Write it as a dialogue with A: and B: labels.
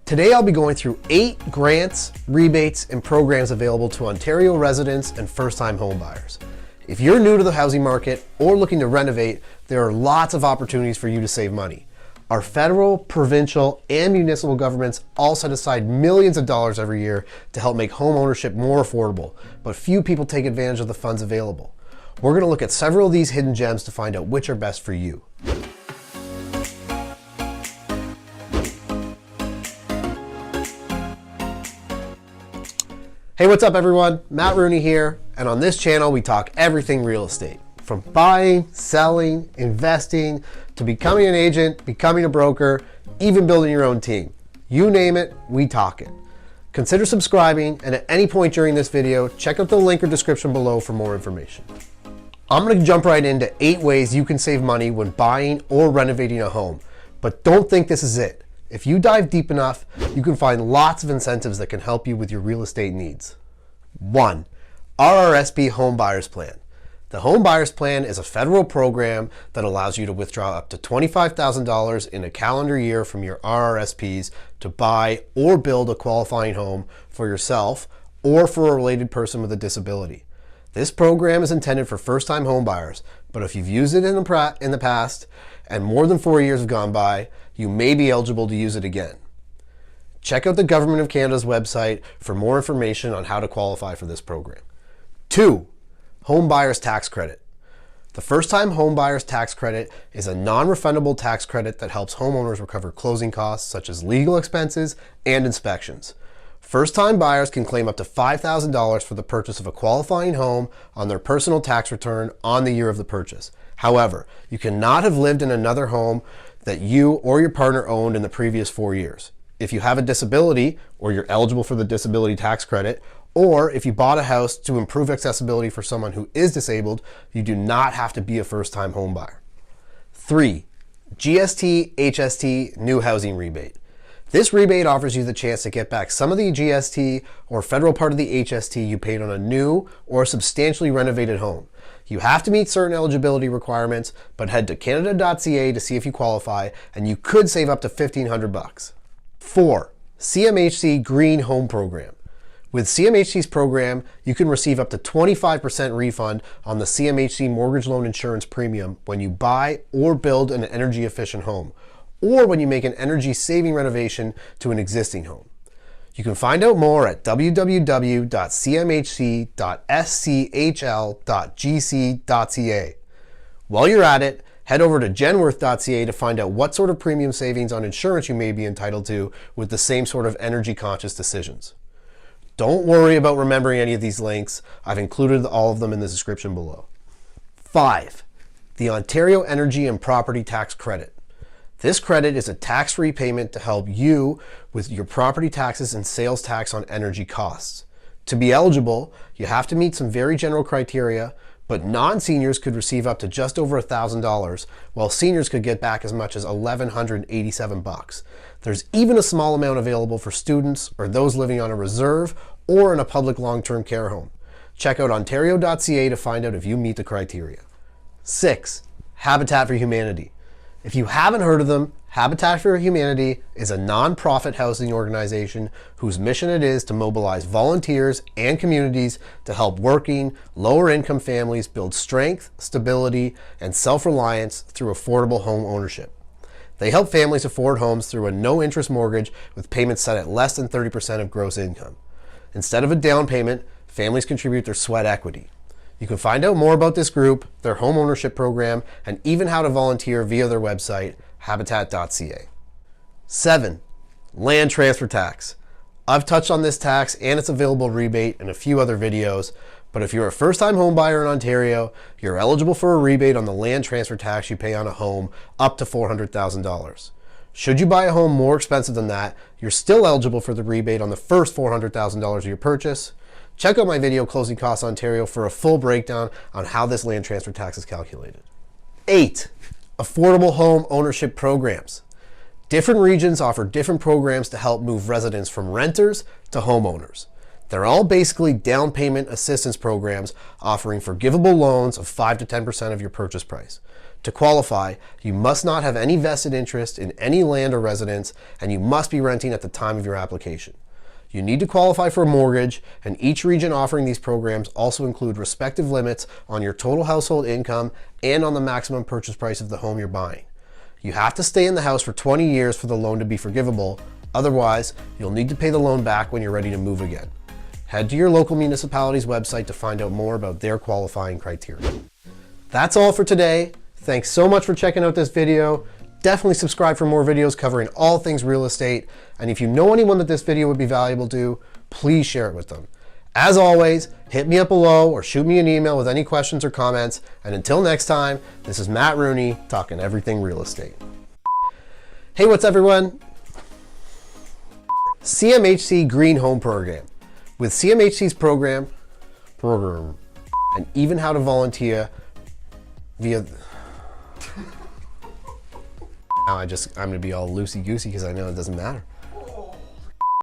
A: Today I'll be going through 8 grants, rebates, and programs available to Ontario residents and first-time homebuyers. If you're new to the housing market or looking to renovate, there are lots of opportunities for you to save money. Our federal, provincial, and municipal governments all set aside millions of dollars every year to help make home ownership more affordable, but few people take advantage of the funds available. We're going to look at several of these hidden gems to find out which are best for you. Hey, what's up everyone? Matt Rooney here, and on this channel we talk everything real estate. From buying, selling, investing, to becoming an agent, becoming a broker, even building your own team. You name it, we talk it. Consider subscribing, and at any point during this video, check out the link or description below for more information. I'm going to jump right into 8 ways you can save money when buying or renovating a home. But don't think this is it. If you dive deep enough, you can find lots of incentives that can help you with your real estate needs. 1. RRSP Home Buyers Plan. The Home Buyers Plan is a federal program that allows you to withdraw up to $25,000 in a calendar year from your RRSPs to buy or build a qualifying home for yourself or for a related person with a disability. This program is intended for first-time homebuyers, but if you've used it in the past and more than 4 years have gone by, you may be eligible to use it again. Check out the Government of Canada's website for more information on how to qualify for this program. 2. Home Buyers Tax Credit. The First-Time Homebuyers Tax Credit is a non-refundable tax credit that helps homeowners recover closing costs such as legal expenses and inspections. First-time buyers can claim up to $5,000 for the purchase of a qualifying home on their personal tax return on the year of the purchase. However, you cannot have lived in another home that you or your partner owned in the previous 4 years. If you have a disability, or you're eligible for the disability tax credit, or if you bought a house to improve accessibility for someone who is disabled, you do not have to be a first-time home buyer. 3. GST HST New Housing Rebate. This rebate offers you the chance to get back some of the GST or federal part of the HST you paid on a new or substantially renovated home. You have to meet certain eligibility requirements, but head to canada.ca to see if you qualify, and you could save up to $1,500. 4. CMHC Green Home Program. With CMHC's program, you can receive up to 25% refund on the CMHC mortgage loan insurance premium when you buy or build an energy efficient home, or when you make an energy saving renovation to an existing home. You can find out more at www.cmhc.schl.gc.ca. While you're at it, head over to genworth.ca to find out what sort of premium savings on insurance you may be entitled to with the same sort of energy conscious decisions. Don't worry about remembering any of these links. I've included all of them in the description below. 5. The Ontario Energy and Property Tax Credit. This credit is a tax-free payment to help you with your property taxes and sales tax on energy costs. To be eligible, you have to meet some very general criteria, but non-seniors could receive up to just over $1,000, while seniors could get back as much as $1,187. There's even a small amount available for students or those living on a reserve or in a public long-term care home. Check out ontario.ca to find out if you meet the criteria. 6. Habitat for Humanity. If you haven't heard of them, Habitat for Humanity is a non-profit housing organization whose mission it is to mobilize volunteers and communities to help working, lower-income families build strength, stability, and self-reliance through affordable home ownership. They help families afford homes through a no-interest mortgage with payments set at less than 30% of gross income. Instead of a down payment, families contribute their sweat equity. You can find out more about this group, their home ownership program, and even how to volunteer via their website, habitat.ca. 7. Land Transfer Tax. I've touched on this tax and its available rebate in a few other videos, but if you're a first-time home buyer in Ontario, you're eligible for a rebate on the land transfer tax you pay on a home up to $400,000. Should you buy a home more expensive than that, you're still eligible for the rebate on the first $400,000 of your purchase. Check out my video, Closing Costs Ontario, for a full breakdown on how this land transfer tax is calculated. 8. Affordable Home Ownership Programs. Different regions offer different programs to help move residents from renters to homeowners. They're all basically down payment assistance programs offering forgivable loans of 5 to 10% of your purchase price. To qualify, you must not have any vested interest in any land or residence, and you must be renting at the time of your application. You need to qualify for a mortgage, and each region offering these programs also include respective limits on your total household income and on the maximum purchase price of the home you're buying. You have to stay in the house for 20 years for the loan to be forgivable. Otherwise, you'll need to pay the loan back when you're ready to move again. Head to your local municipality's website to find out more about their qualifying criteria. That's all for today. Thanks so much for checking out this video. Definitely subscribe for more videos covering all things real estate. And if you know anyone that this video would be valuable to, please share it with them. As always, hit me up below or shoot me an email with any questions or comments. And until next time, this is Matt Rooney talking everything real estate. Hey, what's everyone? CMHC Green Home Program. With CMHC's program, and even how to volunteer via... Now I'm going to be all loosey-goosey because I know it doesn't matter.